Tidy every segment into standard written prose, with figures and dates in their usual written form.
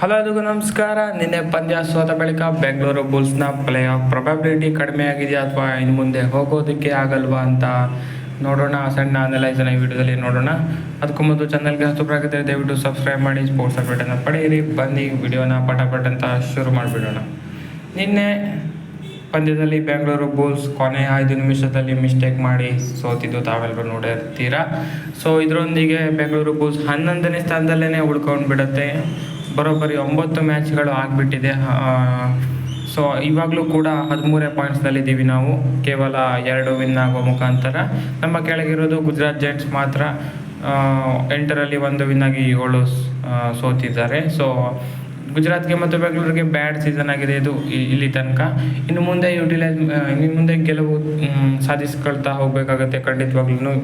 Hello, ಎಲ್ರಿಗೂ ನಮಸ್ಕಾರ. ನಿನ್ನೆ ಪಂದ್ಯ ಸೋತ ಬಳಿಕ ಬೆಂಗಳೂರು ಬುಲ್ಸ್ನ ಪ್ಲೇ ಆಫ್ ಪ್ರೊಬಬಿಲಿಟಿ ಕಡಿಮೆ ಆಗಿದೆಯಾ ಅಥವಾ ಇನ್ನು ಮುಂದೆ ಹೋಗೋದಕ್ಕೆ ಆಗಲ್ವಾ ಅಂತ ನೋಡೋಣ. ಸಣ್ಣ ಅನಲೈಸನ್ನ ಈ ವಿಡಿಯೋದಲ್ಲಿ ನೋಡೋಣ. ಅದಕ್ಕೂ ಮೊದಲು ಚಾನಲ್ಗೆ ಹೊಸಬರಾಗಿದ್ದರೆ ದಯವಿಟ್ಟು ಸಬ್ಸ್ಕ್ರೈಬ್ ಮಾಡಿ, ಸ್ಪೋರ್ಟ್ಸ್ ಅಪ್ಡೇಟನ್ನು ಪಡೆಯಿರಿ. ಬನ್ನಿ ವಿಡಿಯೋನ ಪಟ ಅಂತ ಶುರು ಮಾಡಿಬಿಡೋಣ. ನಿನ್ನೆ ಪಂದ್ಯದಲ್ಲಿ ಬೆಂಗಳೂರು ಬುಲ್ಸ್ ಕೊನೆ 5 ನಿಮಿಷದಲ್ಲಿ ಮಿಸ್ಟೇಕ್ ಮಾಡಿ ಸೋತಿದ್ದು ತಾವೆಲ್ಲರೂ ನೋಡಿರ್ತೀರಾ. ಸೊ ಇದರೊಂದಿಗೆ ಬೆಂಗಳೂರು ಬುಲ್ಸ್ 11ನೇ ಸ್ಥಾನದಲ್ಲೇ ಉಳ್ಕೊಂಡು ಬಿಡುತ್ತೆ. ಬರೋಬ್ಬರಿ 9 ಮ್ಯಾಚ್ಗಳು ಆಗಿಬಿಟ್ಟಿದೆ. ಸೊ ಇವಾಗಲೂ ಕೂಡ 13 ಪಾಯಿಂಟ್ಸ್ನಲ್ಲಿದ್ದೀವಿ ನಾವು. ಕೇವಲ 2 ವಿನ್ ಆಗುವ ಮುಖಾಂತರ. ನಮ್ಮ ಕೆಳಗಿರೋದು ಗುಜರಾತ್ ಜೈಂಟ್ಸ್ ಮಾತ್ರ 8ರಲ್ಲಿ 1 ವಿನ್ ಆಗಿ 7 ಸೋತಿದ್ದಾರೆ. ಸೊ ಗುಜರಾತ್ಗೆ ಮತ್ತು ಬೆಂಗಳೂರಿಗೆ ಬ್ಯಾಡ್ ಸೀಸನ್ ಆಗಿದೆ ಇದು ಇಲ್ಲಿ ತನಕ. ಇನ್ನು ಮುಂದೆ ಗೆಲುವು ಸಾಧಿಸ್ಕೊಳ್ತಾ ಹೋಗಬೇಕಾಗತ್ತೆ ಖಂಡಿತವಾಗ್ಲೂ.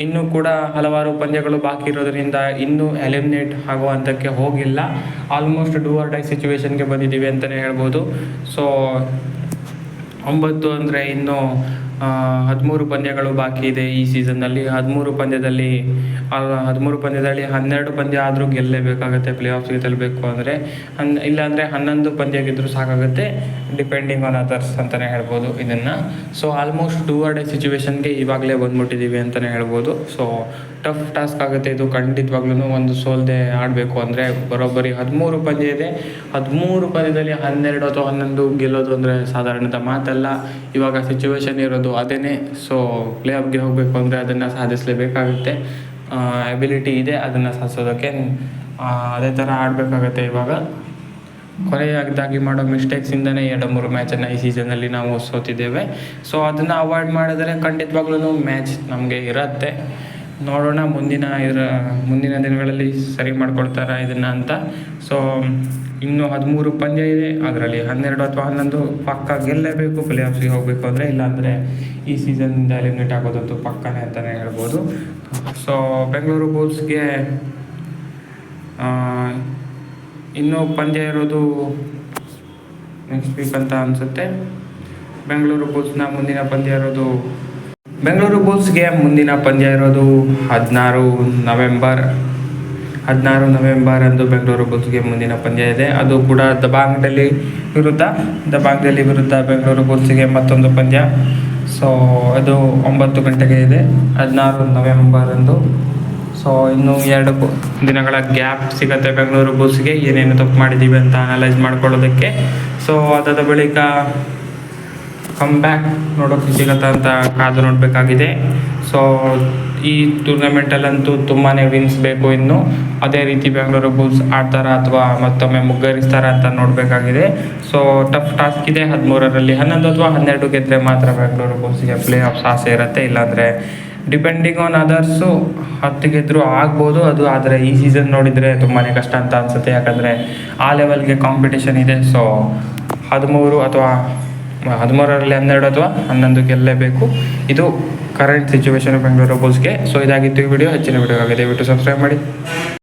ಇನ್ನೂ ಕೂಡ ಹಲವಾರು ಪಂದ್ಯಗಳು ಬಾಕಿ ಇರೋದರಿಂದ ಇನ್ನೂ ಎಲಿಮಿನೇಟ್ ಆಗೋ ಹಂತಕ್ಕೆ ಹೋಗಿಲ್ಲ. ಆಲ್ಮೋಸ್ಟ್ ಡೂ ಆರ್ ಡೈ ಸಿಚುವೇಶನ್ಗೆ ಬಂದಿದ್ದೀವಿ ಅಂತಲೇ ಹೇಳ್ಬೋದು. ಸೊ 9 ಅಂದರೆ ಇನ್ನೂ 13 ಪಂದ್ಯಗಳು ಬಾಕಿ ಇದೆ ಈ ಸೀಸನ್ನಲ್ಲಿ. 13 ಪಂದ್ಯದಲ್ಲಿ 12 ಪಂದ್ಯ ಆದರೂ ಗೆಲ್ಲಲೇಬೇಕಾಗತ್ತೆ ಪ್ಲೇ ಆಫ್ಸ್ಗೆ ತಲುಪಬೇಕು ಅಂದರೆ. ಇಲ್ಲಾಂದರೆ 11 ಪಂದ್ಯ ಗೆದ್ದರೂ ಸಾಕಾಗುತ್ತೆ, ಡಿಪೆಂಡಿಂಗ್ ಆನ್ ಅದರ್ಸ್ ಅಂತಲೇ ಹೇಳ್ಬೋದು ಇದನ್ನು. So almost do or die ಸಿಚುವೇಶನ್ಗೆ ಇವಾಗಲೇ ಬಂದ್ಬಿಟ್ಟಿದ್ದೀವಿ ಅಂತಲೇ ಹೇಳ್ಬೋದು. ಸೊ ಟಫ್ ಟಾಸ್ಕ್ ಆಗುತ್ತೆ ಇದು ಖಂಡಿತವಾಗ್ಲೂ. ಒಂದು ಸೋಲ್ದೆ ಆಡಬೇಕು ಅಂದರೆ ಬರೋಬ್ಬರಿ 13 ಪಂದ್ಯ ಇದೆ. 13 ಪಂದ್ಯದಲ್ಲಿ 12 ಅಥವಾ 11 ಗೆಲ್ಲೋದು ಅಂದರೆ ಸಾಧಾರಣದ ಮಾತಲ್ಲ. ಇವಾಗ ಸಿಚುವೇಶನ್ ಇರೋದು ಅದೇ. ಸೊ ಪ್ಲೇ ಆಫ್ಗೆ ಹೋಗಬೇಕು ಅಂದರೆ ಅದನ್ನು ಸಾಧಿಸಲೇಬೇಕಾಗುತ್ತೆ. ಎಬಿಲಿಟಿ ಇದೆ ಅದನ್ನು ಸಾಧಿಸೋದಕ್ಕೆ. ಅದೇ ಥರ ಆಡಬೇಕಾಗತ್ತೆ. ಇವಾಗ ಕೊನೆಯದಾಗಿ ಮಾಡೋ ಮಿಸ್ಟೇಕ್ಸಿಂದನೇ 2-3 ಮ್ಯಾಚನ್ನು ಈ ಸೀಸನ್ನಲ್ಲಿ ನಾವು ಸೋತಿದ್ದೇವೆ. ಸೊ ಅದನ್ನು ಅವಾಯ್ಡ್ ಮಾಡಿದರೆ ಖಂಡಿತವಾಗ್ಲೂ ಮ್ಯಾಚ್ ನಮಗೆ ಇರುತ್ತೆ. ನೋಡೋಣ ಮುಂದಿನ ದಿನಗಳಲ್ಲಿ ಸರಿ ಮಾಡ್ಕೊಳ್ತಾರೆ ಇದನ್ನು ಅಂತ. ಸೊ ಇನ್ನೂ 13 ಪಂದ್ಯ ಇದೆ. ಅದರಲ್ಲಿ 12 ಅಥವಾ 11 ಪಕ್ಕ ಗೆಲ್ಲಲೇಬೇಕು ಪ್ಲೇ ಆಫ್ಸ್ಗೆ ಹೋಗಬೇಕು ಅಂದರೆ. ಇಲ್ಲಾಂದರೆ ಈ ಸೀಸನ್ನಿಂದ ಎಲಿಮಿನೇಟ್ ಆಗೋದಂತೂ ಪಕ್ಕನೇ ಅಂತಲೇ ಹೇಳ್ಬೋದು. ಸೊ ಬೆಂಗಳೂರು ಬುಲ್ಸ್ಗೆ ಇನ್ನೂ ಪಂದ್ಯ ಇರೋದು ನೆಕ್ಸ್ಟ್ ವೀಕ್ ಅಂತ ಅನಿಸುತ್ತೆ. ಬೆಂಗಳೂರು ಬುಲ್ಸ್ಗೆ ಮುಂದಿನ ಪಂದ್ಯ ಇರೋದು 16 ನವೆಂಬರ್ ಅಂದು ಬೆಂಗಳೂರು ಬುಲ್ಸ್ಗೆ ಮುಂದಿನ ಪಂದ್ಯ ಇದೆ. ಅದು ಕೂಡ ದಬಾಂಗ್ ಡೆಲ್ಲಿ ವಿರುದ್ಧ ಬೆಂಗಳೂರು ಬುಲ್ಸ್ಗೆ ಮತ್ತೊಂದು ಪಂದ್ಯ. ಸೊ ಅದು 9 ಗಂಟೆಗೆ ಇದೆ 16 ನವೆಂಬರ್ ಅಂದು. ಸೊ ಇನ್ನೂ 2 ದಿನಗಳ ಗ್ಯಾಪ್ ಸಿಗುತ್ತೆ ಬೆಂಗಳೂರು ಬುಲ್ಸ್ಗೆ ಏನೇನು ತಪ್ಪು ಮಾಡಿದ್ದೀವಿ ಅಂತ ಅನಲೈಸ್ ಮಾಡ್ಕೊಳ್ಳೋದಕ್ಕೆ. ಸೊ ಅದಾದ ಬಳಿಕ ಕಮ್ಬ್ಯಾಕ್ ನೋಡೋಕ್ಕೆ ಸಿಗತ್ತಾ ಅಂತ ಕಾದು ನೋಡಬೇಕಾಗಿದೆ. ಸೊ ಈ ಟೂರ್ನಮೆಂಟಲ್ಲಂತೂ ತುಂಬಾ ವಿನ್ಸ್ ಬೇಕು ಇನ್ನು. ಅದೇ ರೀತಿ ಬೆಂಗಳೂರು ಬುಲ್ಸ್ ಆಡ್ತಾರಾ ಅಥವಾ ಮತ್ತೊಮ್ಮೆ ಮುಗ್ಗರಿಸ್ತಾರ ಅಂತ ನೋಡಬೇಕಾಗಿದೆ. ಸೊ ಟಫ್ ಟಾಸ್ಕ್ ಇದೆ. 13ರಲ್ಲಿ 11 ಅಥವಾ 12 ಗೆದ್ದರೆ ಮಾತ್ರ ಬೆಂಗಳೂರು ಬುಲ್ಸ್ಗೆ ಪ್ಲೇ ಆಫ್ಸ್ ಆಸೆ ಇರುತ್ತೆ. ಇಲ್ಲಾಂದರೆ ಡಿಪೆಂಡಿಂಗ್ ಆನ್ ಅದರ್ಸು 10 ಗೆದ್ದರೂ ಆಗ್ಬೋದು ಅದು. ಆದರೆ ಈ ಸೀಸನ್ ನೋಡಿದರೆ ತುಂಬಾ ಕಷ್ಟ ಅಂತ ಅನಿಸುತ್ತೆ. ಯಾಕಂದರೆ ಆ ಲೆವೆಲ್ಗೆ ಕಾಂಪಿಟೇಷನ್ ಇದೆ. ಸೊ 13ರಲ್ಲಿ 12 ಅಥವಾ 11 ಗೆಲ್ಲಲೇಬೇಕು. ಇದು ಕರೆಂಟ್ ಸಿಚುವೇಶನ್ ಬೆಂಗಳೂರು ಬುಲ್ಸ್ಗೆ. ಸೊ ಇದಾಗಿತ್ತು ಈ ವಿಡಿಯೋ. ಹೆಚ್ಚಿನ ವಿಡಿಯೋ ಆಗಿದೆ ದಯವಿಟ್ಟು ಸಬ್ಸ್ಕ್ರೈಬ್ ಮಾಡಿ.